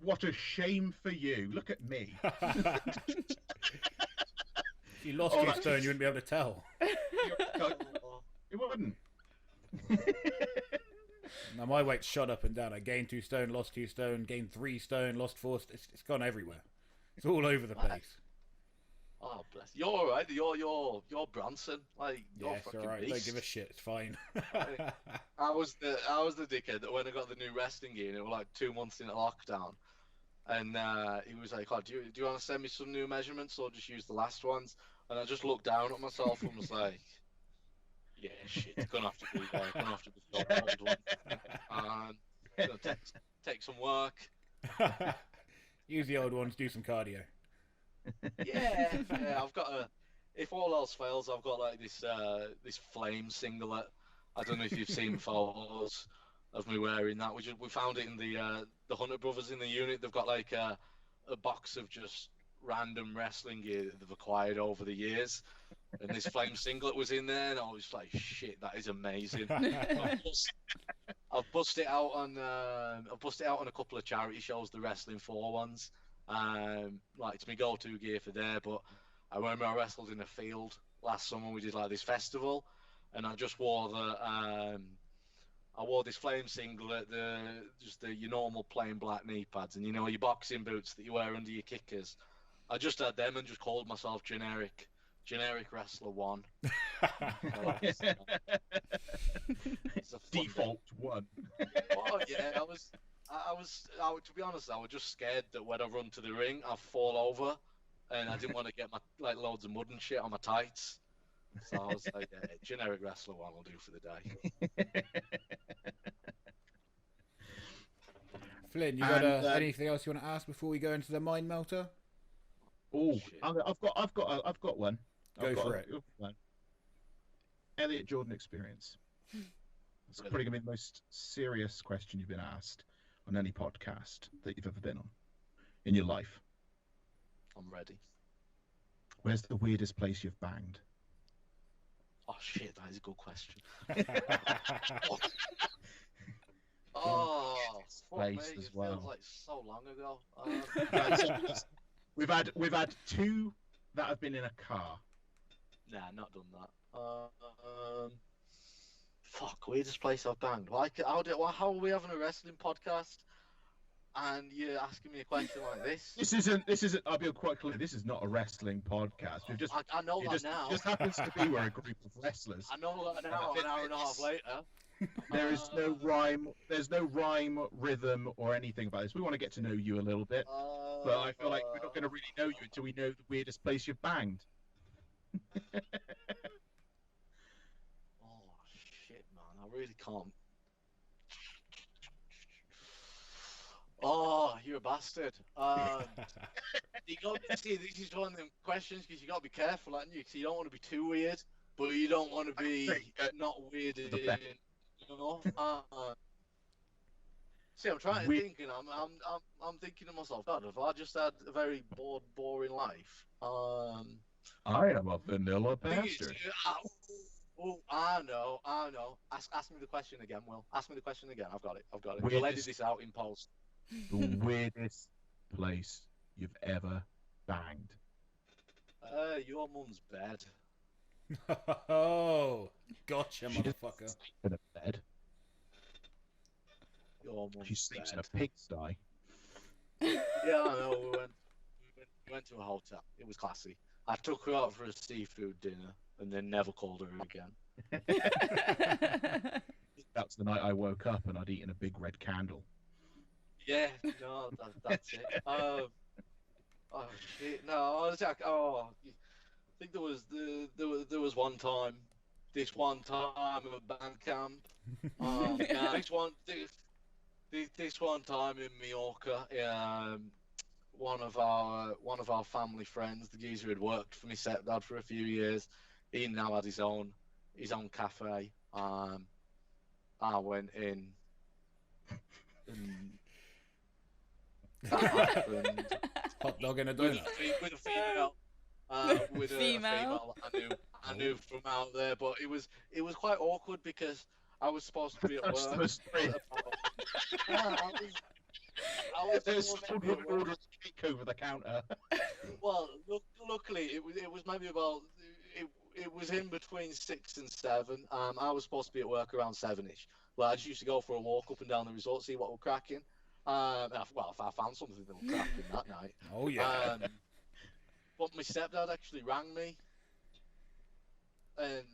What a shame for you! Look at me. If you lost 2 stone, you wouldn't be able to tell. It wouldn't. Now my weight's shot up and down. I gained 2 stone, lost 2 stone, gained 3 stone, lost 4. It's gone everywhere. It's all over the place. Oh bless you. You're all right. You're Bronson. Like you're Yeah, it's fucking alright. beast. Don't give a shit. It's fine. I was the dickhead that when I got the new wrestling gear, and it was like 2 months into lockdown, and he was like, "Oh, do you want to send me some new measurements or just use the last ones?" And I just looked down at myself and was like, "Yeah, shit, it's gonna have to be there. Gonna have to be the old one. It's gonna take some work." Use the old ones. Do some cardio. Yeah, I've got a. If all else fails, I've got like this flame singlet. I don't know if you've seen photos of me wearing that. We found it in the Hunter brothers in the unit. They've got like a box of just random wrestling gear that they've acquired over the years, and this flame singlet was in there, and I was like, "Shit, that is amazing." I've bust it out on a couple of charity shows, the Wrestling 4 ones. Like it's my go-to gear for there. But I remember I wrestled in a field last summer. We did like this festival, and I just wore I wore this flame singlet, your normal plain black knee pads, and your boxing boots that you wear under your kickers. I just had them and just called myself generic Wrestler 1. It's a Default 1. Oh yeah, I was to be honest, I was just scared that when I run to the ring, I'll fall over, and I didn't want to get my loads of mud and shit on my tights. So I was like, yeah, generic Wrestler 1 will do for the day. Flynn, you got anything else you want to ask before we go into the mind melter? Oh, I've got one. Go for it. One. Elliott Jordan Experience. It's probably going to be the most serious question you've been asked on any podcast that you've ever been on in your life. I'm ready. Where's the weirdest place you've banged? Oh shit, that is a good question. Oh, fuck me, Place as it well. feels like so long ago. We've had 2 that have been in a car. Nah, not done that. Fuck, weirdest place I've banged. How are we having a wrestling podcast? And you're asking me a question like this? This isn't. I'll be quite clear. This is not a wrestling podcast. I know that just, now. It just happens to be we're a group of wrestlers. I know that now. An hour and a half later. There is no rhyme. There's no rhyme, rhythm, or anything about this. We want to get to know you a little bit, but I feel like we're not going to really know you until we know the weirdest place you've banged. Oh shit, man! I really can't. Oh, you're a bastard. You got to see, this is one of them questions because you got to be careful, aren't you? Because you don't want to be too weird, but you don't want to be not weird. See, I'm trying to think, and I'm thinking to myself, God, if I just had a very boring life. I am a vanilla bastard. Oh, I know. Ask me the question again, Will. Ask me the question again. I've got it. We'll Weirdest- edit this out in post. The weirdest place you've ever banged. Your mum's bed. Oh, gotcha, She doesn't motherfucker. sleep in a bed. Your mum's She sleeps bed. in a pigsty. Yeah, I know. We went to a hotel. It was classy. I took her out for a seafood dinner and then never called her again. That's the night I woke up and I'd eaten a big red candle. Yeah, no, that's it. Oh shit, no, I was like, I think there was one time, this one time at band camp, this one time in Mallorca, one of our family friends, the geezer who had worked for me stepdad for a few years, he now had his own cafe. I went in, and that happened. Hot dog and a with donut. with a female, with a female I knew from out there, but it was quite awkward because I was supposed to be at work. There's someone ordered cake over the counter. Well, luckily it was maybe about it was in between 6 and 7. I was supposed to be at work around 7ish. Well, I just used to go for a walk up and down the resort, see what was cracking. Well, if I found something that was cracking that night. Oh yeah. But my stepdad actually rang me, and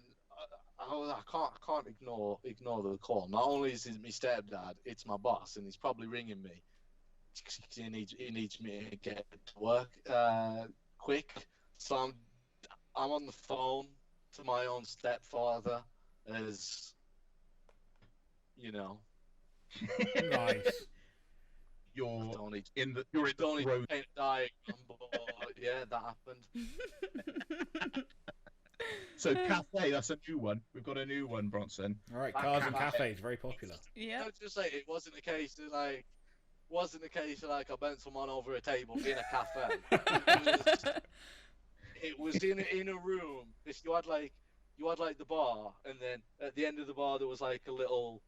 I can't ignore the call. Not only is it my stepdad, it's my boss, and he's probably ringing me. He needs me to get to work quick. So I'm on the phone to my own stepfather, as you know. Nice. You're in the Don't paint a diagram, but yeah, that happened. So cafe, that's a new one. We've got a new one, Bronson. All right, cars and cafes, very popular. Yeah. I was just say it wasn't a case of like I bent someone over a table in a cafe. It was in a room. You had like the bar, and then at the end of the bar there was like the little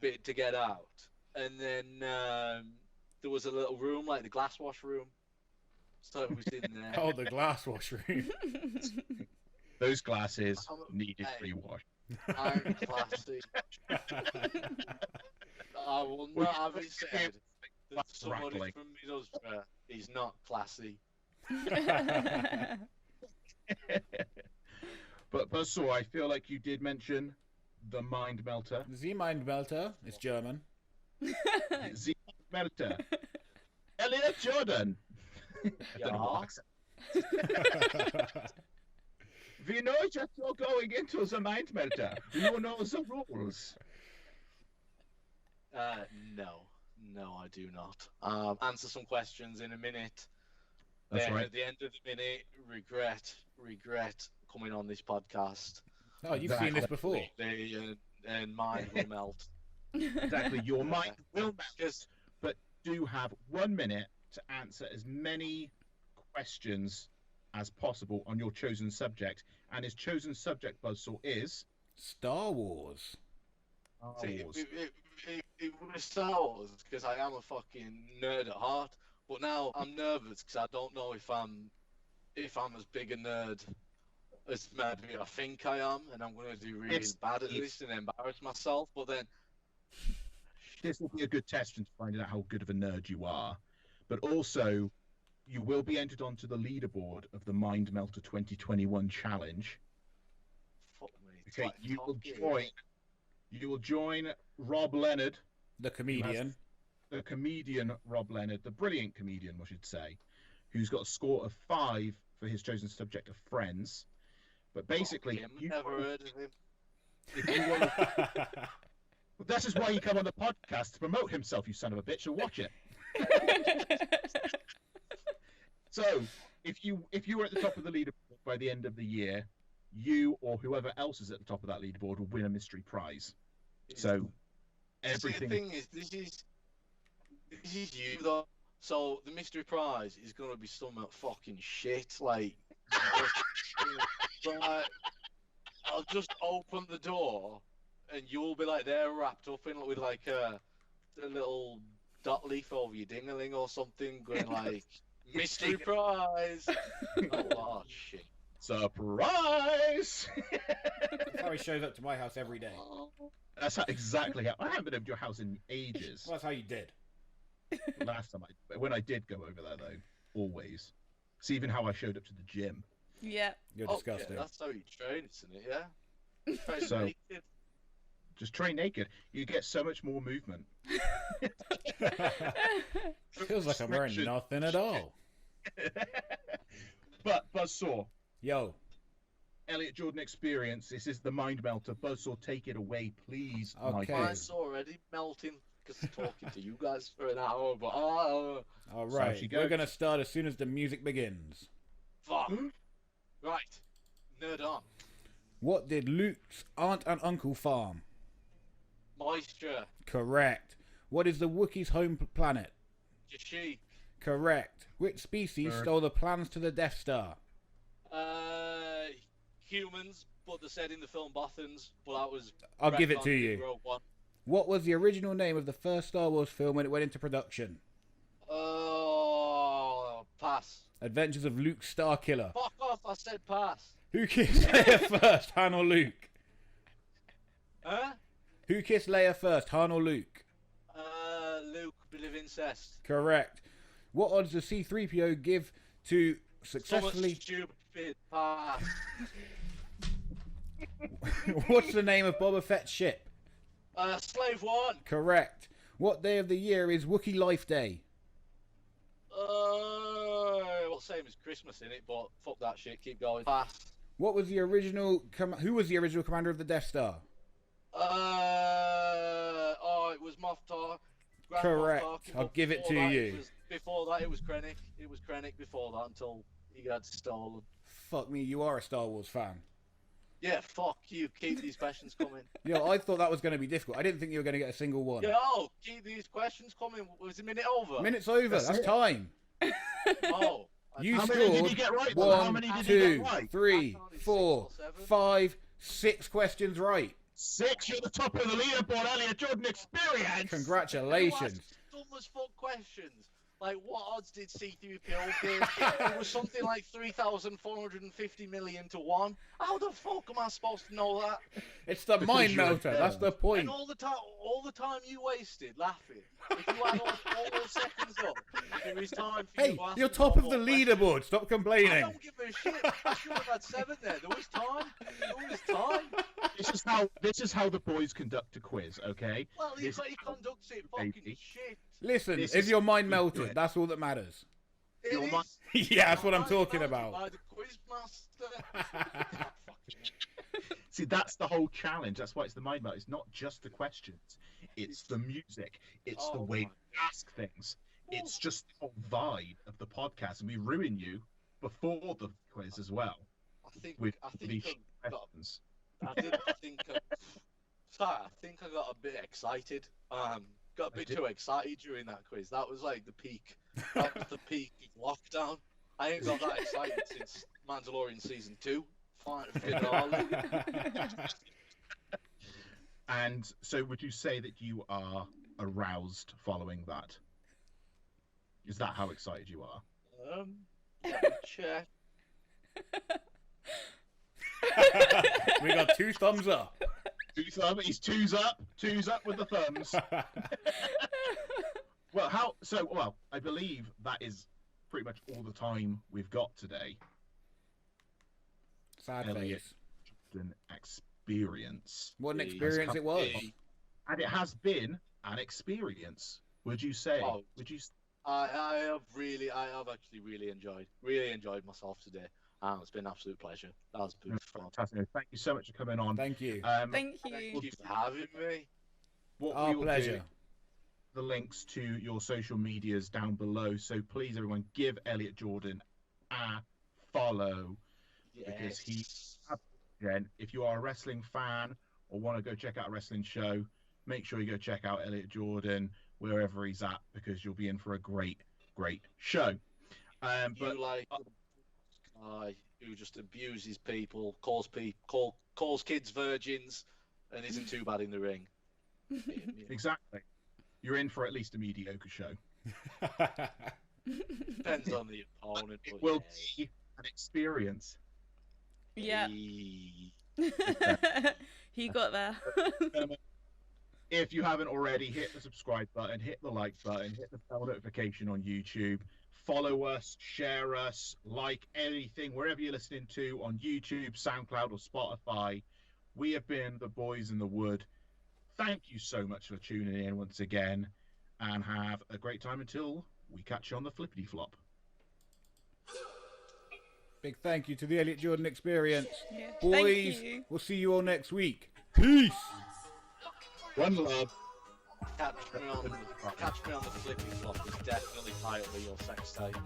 bit to get out, and then there was a little room like the glass wash room. So it was in there. Oh, the glass wash room. Those glasses needed rewash. I'm classy. I will not have it said that somebody from Middlesbrough is not classy. But Buzzsaw, I feel like you did mention the Mind Melter. The Mind Melter is German. The Mind Melter. Elliott Jordan. Yeah. We know that you're going into the Mind Melter. You know the rules. No, I do not. Answer some questions in a minute. That's then right. At the end of the minute, regret coming on this podcast. Oh, you've seen this before. And mind will melt. Exactly, your mind will melt. Because But do have 1 minute to answer as many questions as possible on your chosen subject. And his chosen subject, Buzzsaw, is Star Wars. it was Star Wars because I am a fucking nerd at heart. But now I'm nervous because I don't know if I'm as big a nerd as maybe I think I am, and I'm going to do really bad at this and embarrass myself. But then this will be a good test to find out how good of a nerd you are. But also, you will be entered onto the leaderboard of the Mind Melter 2021 challenge. fuck me. Okay, you will join Rob Leonard, The comedian. the comedian Rob Leonard, the brilliant comedian, I should say, who's got a score of 5 for his chosen subject of Friends. But basically, Never heard of him. if you want to, this is why you come on the podcast to promote himself, you son of a bitch. So watch it. So, if you were at the top of the leaderboard by the end of the year, you or whoever else is at the top of that leaderboard will win a mystery prize. So, everything. The thing is, this is you though. So the mystery prize is gonna be some fucking shit. Like, I'll just open the door, and you'll be like there wrapped up in with like a little dot leaf over your dingaling or something, going like mystery prize. Oh shit! Surprise! That's how he shows up to my house every day. That's exactly how I haven't been over to your house in ages. Well, that's how you did. Last time when I did go over there though, always. It's even how I showed up to the gym. Yeah. You're Oh, disgusting. yeah, that's how you train, isn't it? Yeah. So just train naked. You get so much more movement. Feels like I'm wearing nothing at all. But Buzzsaw, Yo, Elliott Jordan Experience. This is the Mind Melter. Buzzsaw, take it away, please. my Okay. dude. Mine's already melting because talking to you guys for an hour, but oh, all right. she We're goes. gonna start as soon as the music begins. fuck. Right, nerd on. What did Luke's aunt and uncle farm? Moisture. Correct. What is the Wookiee's home planet? Kashyyyk. Correct. Which species Bird. stole the plans to the Death Star? Humans, but they said in the film Bothans, but that was. I'll give it retconned to in you. Rogue One. What was the original name of the first Star Wars film when it went into production? Pass. Adventures of Luke Starkiller. Fuck off! I said pass. Who kissed Leia first, Han or Luke? Huh? Who kissed Leia first, Han or Luke? Luke, bit of incest. Correct. What odds does C-3PO give to So successfully... much stupid pass. What's the name of Boba Fett's ship? Slave One. Correct. What day of the year is Wookiee Life Day? Well, same as Christmas in it, but fuck that shit. Keep going. Pass. What was the original... Who was the original commander of the Death Star? It was Moff Tar. Grand Correct. Moff Tarkin, I'll but give it before to that, you. Before that, it was Krennic. It was Krennic before that until he got stolen. Fuck me, you are a Star Wars fan. Yeah, fuck you. Keep these questions coming. Yo, I thought that was going to be difficult. I didn't think you were going to get a single one. Yo, keep these questions coming. Was the minute over? Minute's over. That's That's it. time. Oh. You How many did scored you get right, though? How 1, many did you 2, get right? 3, I counted 6 4, or 7. 5, 6 questions right. 6, you're the top of the leaderboard, Elliott Jordan Experience. Congratulations. Who asked dumb as fuck questions? Like, what odds did C-3PO give? It was something like 3,450 million to 1. How the fuck am I supposed to know that? It's the Because mind you're a melter. That's the And point. all the time you wasted laughing. If you had all those seconds up, there is time for you Hey, to ask you're me top one of the more question. leaderboard. Stop I complaining. don't give a shit. I should have had 7 there. There was time. There was time. This is how the boys conduct a quiz, okay? Well, he This- conducts it fucking Baby. shit. Listen, This is is- your mind we do melted? it. That's all that matters. It Your is. mi- Yeah, that's what I'm I'm talking melted about. by the quiz master. See, that's the whole challenge. That's why it's the mind melt. It's not just the questions. It's the music. It's the Oh way my. we ask things. It's just the whole vibe of the podcast, and we ruin you before the quiz as well with these I questions. Sorry, I think I got a bit excited. Got a bit too excited during that quiz. That was like the peak. That was the peak of lockdown. I ain't got that excited since Mandalorian season 2. Finale. And so, would you say that you are aroused following that? Is that how excited you are? Let me check. We got 2 thumbs up. He's twos up with the thumbs. Well, I believe that is pretty much all the time we've got today. Sad Elliott. face. An experience, What an Please. experience it was. and it has been an experience. Would you say? Oh. Would you? I have actually really enjoyed myself today. It's been an absolute pleasure. That was been fun. Fantastic. Thank you so much for coming on. Thank you. Thank Thank you. you for having me. What Our we will pleasure. do, the links to your social medias down below. So please, everyone, give Elliott Jordan a follow. Because he- Yes. Again, if you are a wrestling fan or want to go check out a wrestling show, make sure you go check out Elliott Jordan wherever he's at, because you'll be in for a great show. But You like a guy who just abuses people, calls kids virgins, and isn't too bad in the ring. exactly, you're in for at least a mediocre show. Depends on the opponent. It but will yeah. be an experience. Yeah. Hey. He got there. If you haven't already, hit the subscribe button, hit the like button, hit the bell notification on YouTube. Follow us, share us, like anything, wherever you're listening to on YouTube, SoundCloud, or Spotify. We have been the Boys in the Wood. Thank you so much for tuning in once again, and have a great time until we catch you on the flippity flop. Big thank you to the Elliott Jordan Experience. Yeah. Boys, Thank you. we'll see you all next week. Peace. One love. Catch me on the flippy flop is definitely title of your sex tape.